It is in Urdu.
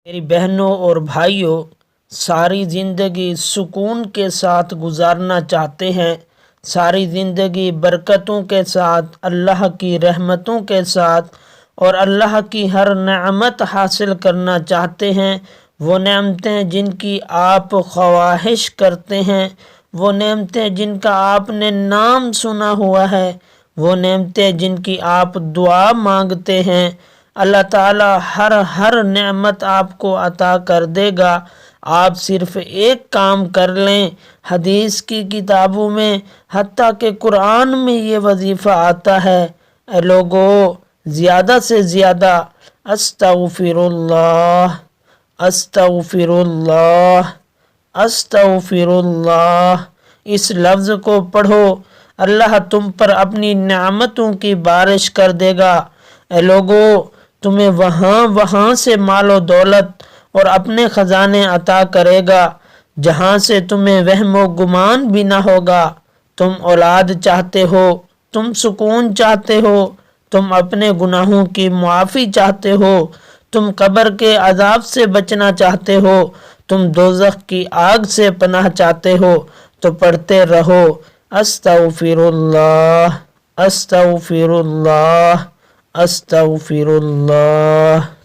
میری بہنوں اور بھائیوں، ساری زندگی سکون کے ساتھ گزارنا چاہتے ہیں، ساری زندگی برکتوں کے ساتھ، اللہ کی رحمتوں کے ساتھ اور اللہ کی ہر نعمت حاصل کرنا چاہتے ہیں۔ وہ نعمتیں جن کی آپ خواہش کرتے ہیں، وہ نعمتیں جن کا آپ نے نام سنا ہوا ہے، وہ نعمتیں جن کی آپ دعا مانگتے ہیں، اللہ تعالی ہر نعمت آپ کو عطا کر دے گا۔ آپ صرف ایک کام کر لیں۔ حدیث کی کتابوں میں، حتیٰ کہ قرآن میں یہ وظیفہ آتا ہے، اے لوگو زیادہ سے زیادہ استغفر اللہ، استغفر اللہ، استغفر اللہ، اس لفظ کو پڑھو، اللہ تم پر اپنی نعمتوں کی بارش کر دے گا۔ اے لوگو، تمہیں وہاں سے مال و دولت اور اپنے خزانے عطا کرے گا جہاں سے تمہیں وہم و گمان بھی نہ ہوگا۔ تم اولاد چاہتے ہو، تم سکون چاہتے ہو، تم اپنے گناہوں کی معافی چاہتے ہو، تم قبر کے عذاب سے بچنا چاہتے ہو، تم دوزخ کی آگ سے پناہ چاہتے ہو، تو پڑھتے رہو استغفر اللہ، استغفر اللہ، استغفر اللہ۔